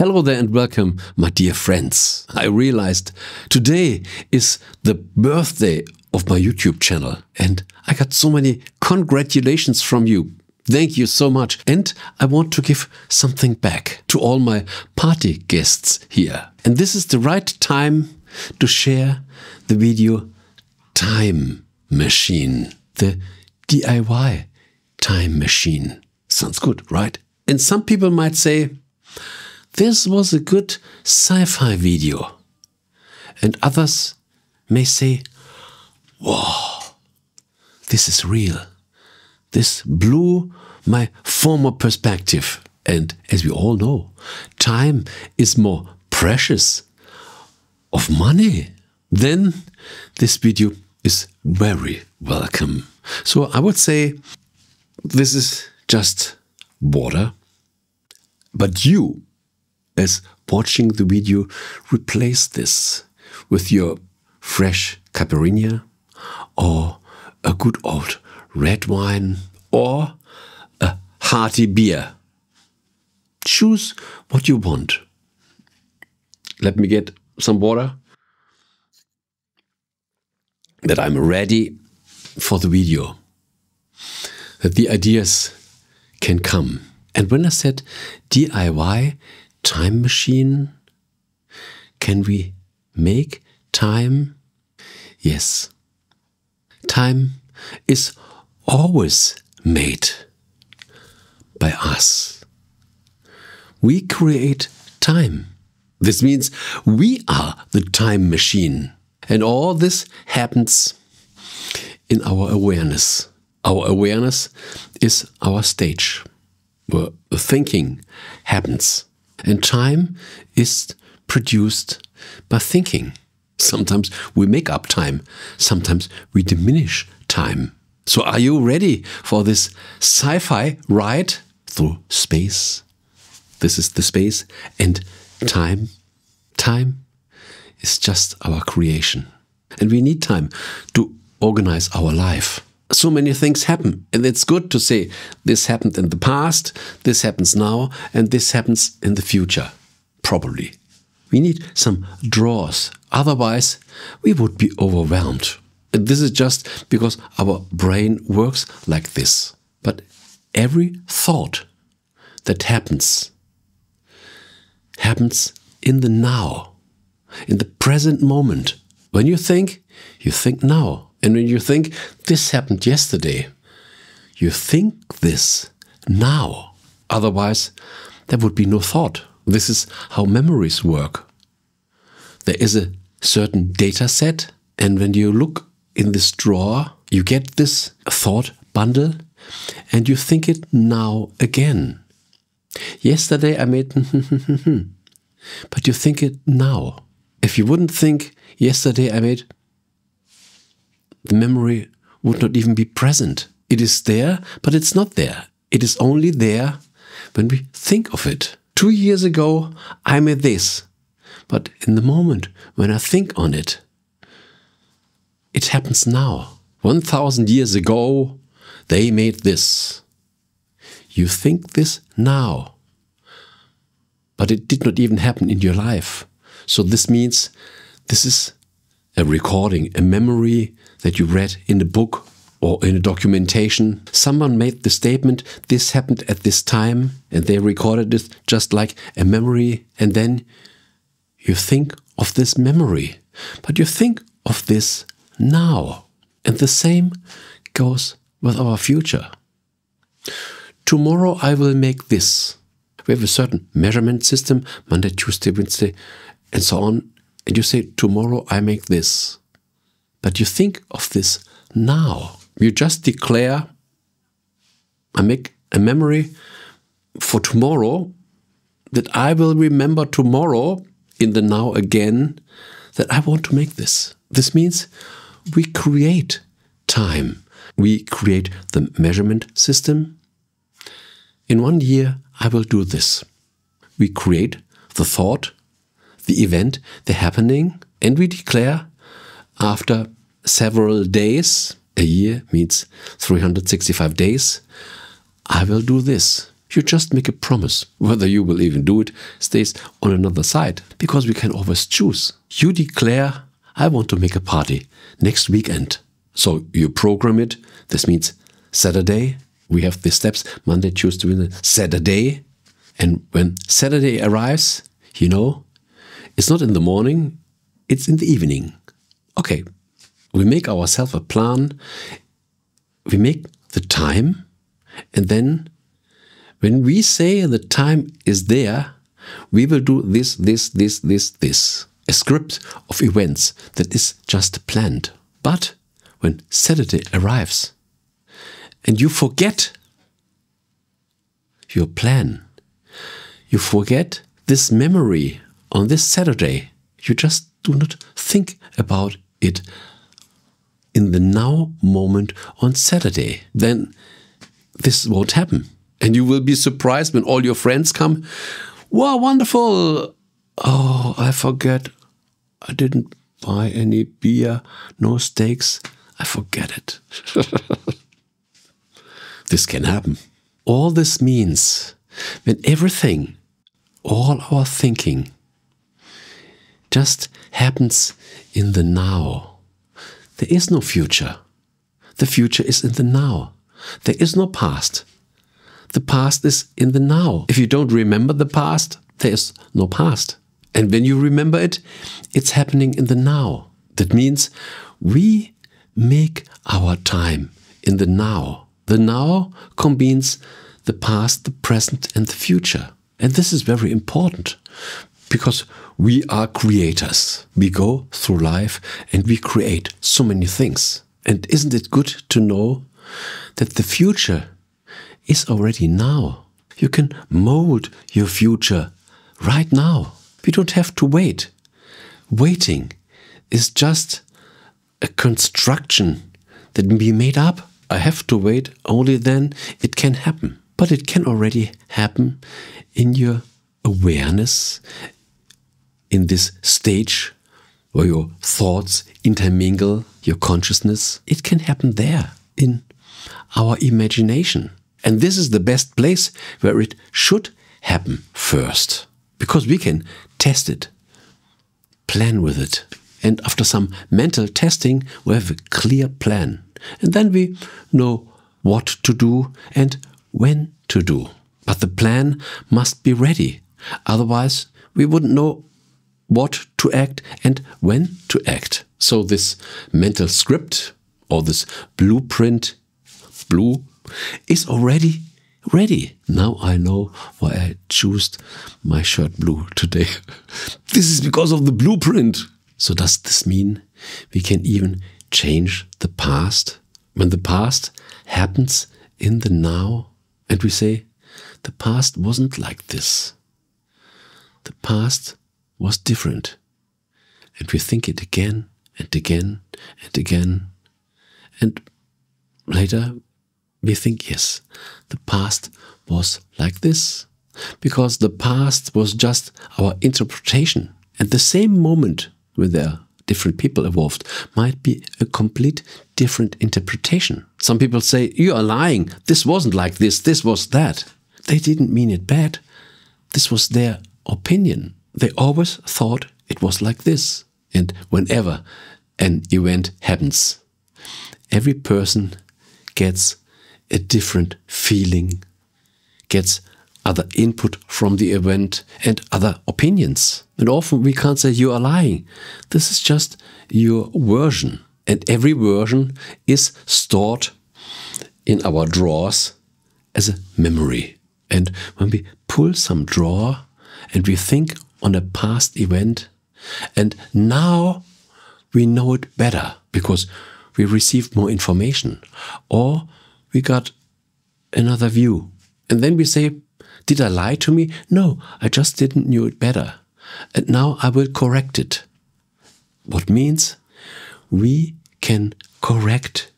Hello there and welcome, my dear friends. I realized today is the birthday of my YouTube channel and I got so many congratulations from you. Thank you so much. And I want to give something back to all my party guests here. And this is the right time to share the video Time Machine, the DIY time machine. Sounds good, right? And some people might say, this was a good sci-fi video. And others may say, wow, this is real. This blew my former perspective. And as we all know, time is more precious of money. Then this video is very welcome. So I would say this is just water, but you, as watching the video, replace this with your fresh caipirinha or a good old red wine or a hearty beer. Choose what you want. Let me get some water that I'm ready for the video, that the ideas can come. And when I said DIY time machine, can we make time? Yes. Time is always made by us. We create time. This means we are the time machine. And all this happens in our awareness. Our awareness is our stage where the thinking happens. And time is produced by thinking. Sometimes we make up time. Sometimes we diminish time. So are you ready for this sci-fi ride through space? This is the space and time. Time is just our creation. And we need time to organize our life. So many things happen, and it's good to say this happened in the past, this happens now, and this happens in the future, probably. We need some draws, otherwise we would be overwhelmed. And this is just because our brain works like this. But every thought that happens in the now, in the present moment. When you think now. And when you think, this happened yesterday, you think this now. Otherwise, there would be no thought. This is how memories work. There is a certain data set, and when you look in this drawer, you get this thought bundle, and you think it now again. Yesterday I made but you think it now. If you wouldn't think, yesterday I made, the memory would not even be present. It is there, but it's not there. It is only there when we think of it. 2 years ago, I made this. But in the moment when I think on it, it happens now. 1,000 years ago, they made this. You think this now. But it did not even happen in your life. So this means this is a recording, a memory that you read in a book or in a documentation. Someone made the statement, this happened at this time, and they recorded it just like a memory, and then you think of this memory. But you think of this now. And the same goes with our future. Tomorrow I will make this. We have a certain measurement system, Monday, Tuesday, Wednesday, and so on. And you say, tomorrow I make this. But you think of this now. You just declare, I make a memory for tomorrow, that I will remember tomorrow in the now again, that I want to make this. This means we create time. We create the measurement system. In 1 year, I will do this. We create the thought, the event, the happening, and we declare after several days, a year means 365 days, I will do this. You just make a promise. Whether you will even do it stays on another side, because we can always choose. You declare, I want to make a party next weekend. So you program it. This means Saturday. We have the steps: Monday, Tuesday, Wednesday, Saturday. And when Saturday arrives, you know, it's not in the morning, it's in the evening. Okay, we make ourselves a plan. We make the time, and then when we say the time is there, we will do this, this, this, this, this. A script of events that is just planned. But when Saturday arrives and you forget your plan, you forget this memory on this Saturday, you just do not think about it in the now moment on Saturday, then this won't happen. And you will be surprised when all your friends come. Wow, wonderful. Oh, I forget. I didn't buy any beer, no steaks. I forget it. This can happen. All this means when everything, all our thinking just happens in the now. There is no future. The future is in the now. There is no past. The past is in the now. If you don't remember the past, there is no past. And when you remember it, it's happening in the now. That means we make our time in the now. The now combines the past, the present, and the future. And this is very important because we are creators. We go through life and we create so many things. And isn't it good to know that the future is already now? You can mold your future right now. We don't have to wait. Waiting is just a construction that we made up. I have to wait, only then it can happen. But it can already happen in your awareness, in this stage where your thoughts intermingle your consciousness. It can happen there in our imagination. And this is the best place where it should happen first, because we can test it, plan with it. And after some mental testing, we have a clear plan. And then we know what to do and when to do. But the plan must be ready. Otherwise, we wouldn't know what to act and when to act. So this mental script or this blueprint, blue, is already ready. Now I know why I chose my shirt blue today. This is because of the blueprint. So does this mean we can even change the past? When the past happens in the now and we say, the past wasn't like this. The past was different. And we think it again and again and again. And later we think, yes, the past was like this. Because the past was just our interpretation. And the same moment where there are different people involved might be a complete different interpretation. Some people say, you are lying. This wasn't like this. This was that. They didn't mean it bad. This was their opinion. They always thought it was like this. And whenever an event happens, every person gets a different feeling, gets other input from the event and other opinions. And often we can't say you are lying. This is just your version. And every version is stored in our drawers as a memory. And when we pull some drawer and we think on a past event, and now we know it better because we received more information or we got another view. And then we say, did I lie to me? No, I just didn't know it better. And now I will correct it. What means we can correct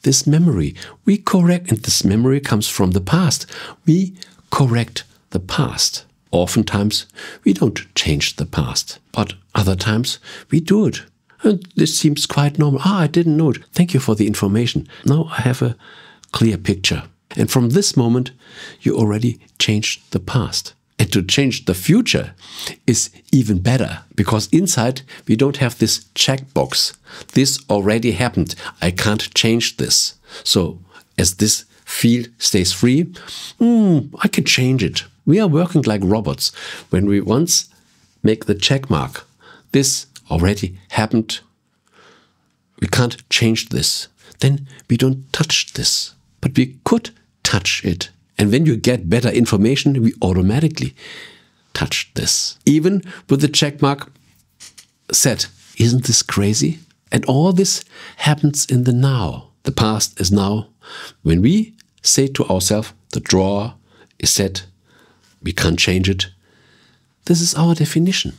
this memory. We correct, and this memory comes from the past. We correct the past. Oftentimes we don't change the past, but other times we do it. And this seems quite normal. I didn't know it. Thank you for the information. Now I have a clear picture. And from this moment, you already changed the past. And to change the future is even better, because inside we don't have this checkbox. This already happened. I can't change this. So as this field stays free, I can change it. We are working like robots. When we once make the check mark, this already happened. We can't change this. Then we don't touch this. But we could touch it. And when you get better information, we automatically touch this. Even with the check mark set. Isn't this crazy? And all this happens in the now. The past is now. When we say to ourselves, the drawer is set, we can't change it. This is our definition.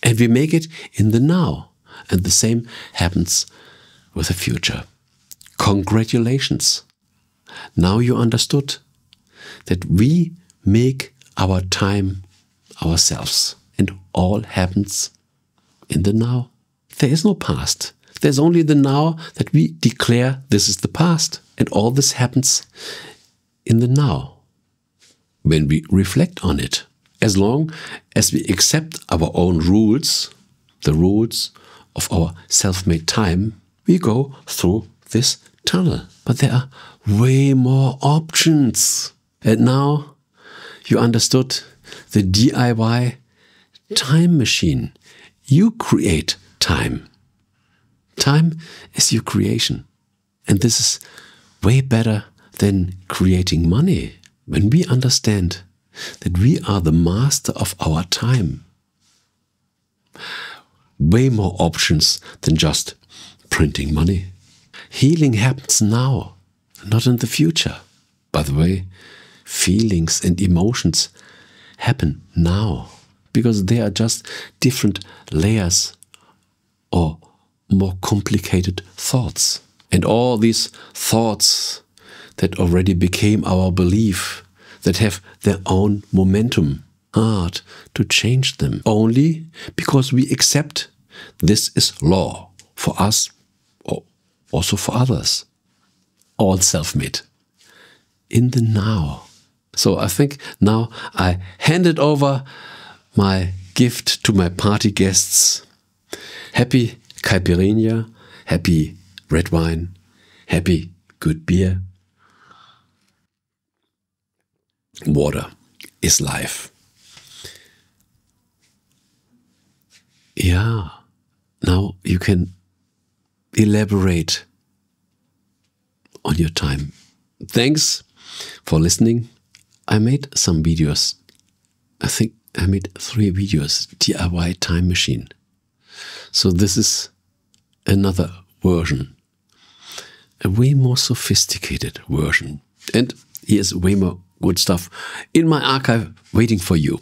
And we make it in the now. And the same happens with the future. Congratulations. Now you understood that we make our time ourselves. And all happens in the now. There is no past. There's only the now that we declare this is the past. And all this happens in the now. When we reflect on it. As long as we accept our own rules, the rules of our self-made time, we go through this tunnel. But there are way more options. And now you understood the DIY time machine. You create time. Time is your creation. And this is way better than creating money. When we understand that we are the master of our time. Way more options than just printing money. Healing happens now, not in the future. By the way, feelings and emotions happen now, because they are just different layers or more complicated thoughts. And all these thoughts that already became our belief, that have their own momentum, hard to change them, only because we accept this is law for us or also for others. All self-made. In the now. So I think now I handed over my gift to my party guests. Happy caipirinha, happy red wine, happy good beer. Water is life. Yeah, now you can elaborate on your time. Thanks for listening. I made some videos. I think I made 3 videos, DIY time machine. So this is another version, a way more sophisticated version. And here's way more good stuff in my archive waiting for you.